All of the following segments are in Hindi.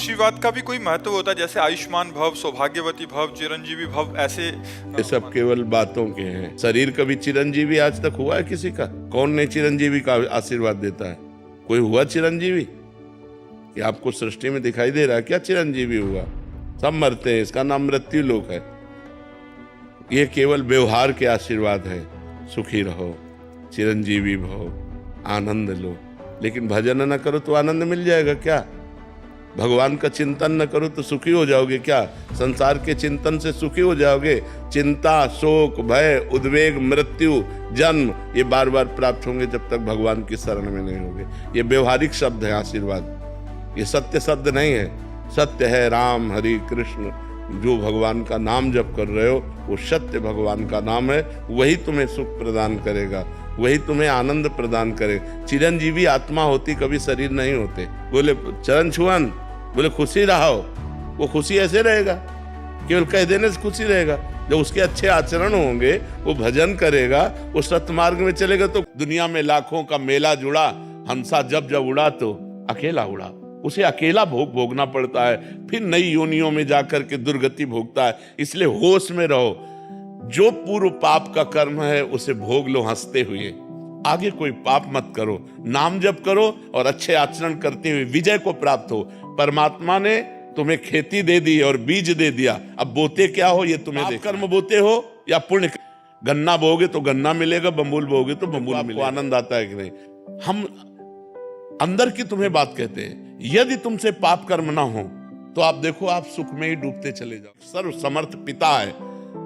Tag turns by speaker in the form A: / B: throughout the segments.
A: आशीर्वाद का भी कोई महत्व होता है, जैसे आयुष्मान भव, सौभाग्यवती भव, चिरंजीवी भव, ऐसे?
B: ये सब केवल बातों के हैं। शरीर कभी चिरंजीवी आज तक हुआ है किसी का? कौन ने चिरंजीवी का आशीर्वाद देता है? कोई हुआ चिरंजीवी? कि आपको सृष्टि में दिखाई दे रहा है क्या चिरंजीवी हुआ? सब मरते हैं, इसका नाम मृत्यु लोक है। ये केवल व्यवहार के आशीर्वाद है। सुखी रहो, चिरंजीवी भव, आनंद लो। लेकिन भजन न करो तो आनंद मिल जाएगा क्या? भगवान का चिंतन न करो तो सुखी हो जाओगे क्या? संसार के चिंतन से सुखी हो जाओगे? चिंता, शोक, भय, उद्वेग, मृत्यु, जन्म, ये बार बार प्राप्त होंगे जब तक भगवान की शरण में नहीं होगे। ये व्यवहारिक शब्द है आशीर्वाद, ये सत्य शब्द नहीं है। सत्य है राम, हरि, कृष्ण। जो भगवान का नाम जप कर रहे हो वो सत्य भगवान का नाम है। वही तुम्हें सुख प्रदान करेगा, वही तुम्हें आनंद प्रदान करे। चिरंजीवी आत्मा होती, कभी शरीर नहीं होते। बोले चरण छुअन, बोले खुशी रहो। वो खुशी ऐसे रहेगा, केवल कह देने से खुशी रहेगा। जब उसके अच्छे आचरण होंगे, वो भजन करेगा, वो सत्मार्ग में चलेगा। तो दुनिया में लाखों का मेला जुड़ा, हंसा जब जब उड़ा तो अकेला उड़ा। उसे अकेला भोगना पड़ता है, फिर नई योनियों में जाकर के दुर्गति भोगता है। इसलिए होश में रहो। जो पूर्व पाप का कर्म है उसे भोग लो हंसते हुए। आगे कोई पाप मत करो, नाम जप करो और अच्छे आचरण करते हुए विजय को प्राप्त हो। परमात्मा ने तुम्हें खेती दे दी और बीज दे दिया, अब बोते क्या हो ये तुम्हें देखना। कर्म बोते हो या पुण्य? गन्ना बोगे तो गन्ना मिलेगा, बम्बूल बोगे तो बम्बूल मिलेगा। आनंद आता है कि नहीं? हम अंदर की तुम्हें बात कहते हैं। यदि तुमसे पाप कर्म ना हो तो आप देखो, आप सुख में ही डूबते चले जाओ। सर्व समर्थ पिता है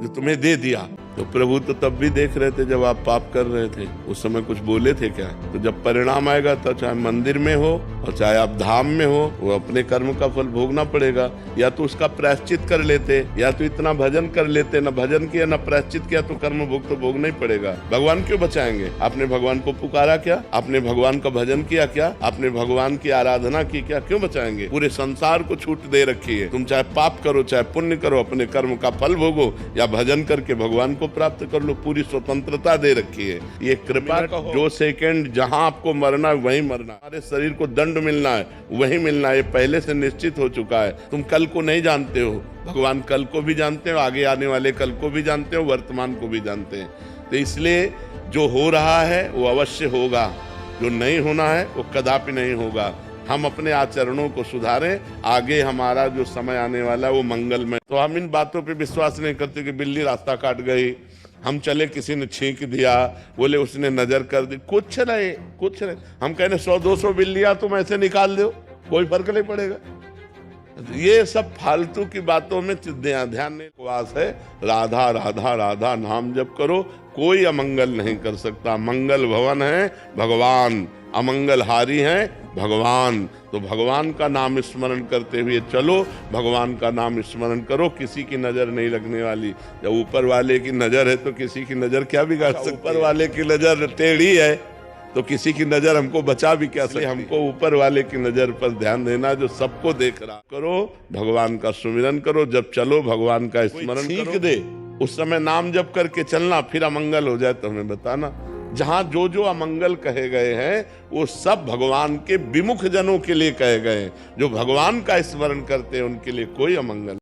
B: जो तुम्हें दे दिया। तो प्रभु तो तब भी देख रहे थे जब आप पाप कर रहे थे। उस समय कुछ बोले थे क्या? तो जब परिणाम आएगा, तो चाहे मंदिर में हो और चाहे आप धाम में हो, वो अपने कर्म का फल भोगना पड़ेगा। या तो उसका प्रायश्चित कर लेते, या तो इतना भजन कर लेते। न भजन किया न प्रायश्चित किया तो कर्म भोग तो भोगना ही पड़ेगा। भगवान क्यों बचाएंगे? आपने भगवान को पुकारा क्या? आपने भगवान का भजन किया क्या? आपने भगवान की आराधना की क्या? क्यों बचाएंगे? पूरे संसार को छूट दे रखी है। तुम चाहे पाप करो चाहे पुण्य करो, अपने कर्म का फल भोगो या भजन करके भगवान को प्राप्त कर लो। पूरी स्वतंत्रता दे रखी है। ये कृपा का जो सेकंड जहां आपको मरना है वहीं मरना। हमारे शरीर को दंड मिलना है वहीं मिलना है, ये पहले से निश्चित हो चुका है। तुम कल को नहीं जानते हो, भगवान कल को भी जानते हो, आगे आने वाले कल को भी जानते हो, वर्तमान को भी जानते हैं। तो इसलिए जो हो रहा है वो अवश्य होगा, जो नहीं होना है वो कदापि नहीं होगा। हम अपने आचरणों को सुधारें, आगे हमारा जो समय आने वाला है वो मंगलमय। तो हम इन बातों पे विश्वास नहीं करते कि बिल्ली रास्ता काट गई, हम चले किसी ने छींक दिया, बोले उसने नजर कर दी, कुछ नहीं कुछ नहीं। हम कहने 100-200 बिल्लियां तुम ऐसे निकाल दो, कोई फर्क नहीं पड़ेगा। ये सब फालतू की बातों में ध्यान नहीं। उपवास है, राधा राधा राधा नाम जप करो, कोई अमंगल नहीं कर सकता। मंगल भवन है भगवान, अमंगल हारी है भगवान। तो भगवान का नाम स्मरण करते हुए चलो, भगवान का नाम स्मरण करो। किसी की नजर नहीं लगने वाली। जब ऊपर वाले की नजर है तो किसी की नजर क्या बिगाड़ सकती है? ऊपर वाले की नजर टेढ़ी है तो किसी की नजर हमको बचा भी क्या सकती है? हमको ऊपर वाले की नजर पर ध्यान देना जो सबको देख रहा। करो भगवान का सुमिरन करो, जब चलो भगवान का स्मरण करो। दे उस समय नाम जप करके चलना, फिर अमंगल हो जाए तो हमें बताना। जहां जो जो अमंगल कहे गए हैं वो सब भगवान के विमुख जनों के लिए कहे गए हैं। जो भगवान का स्मरण करते हैं उनके लिए कोई अमंगल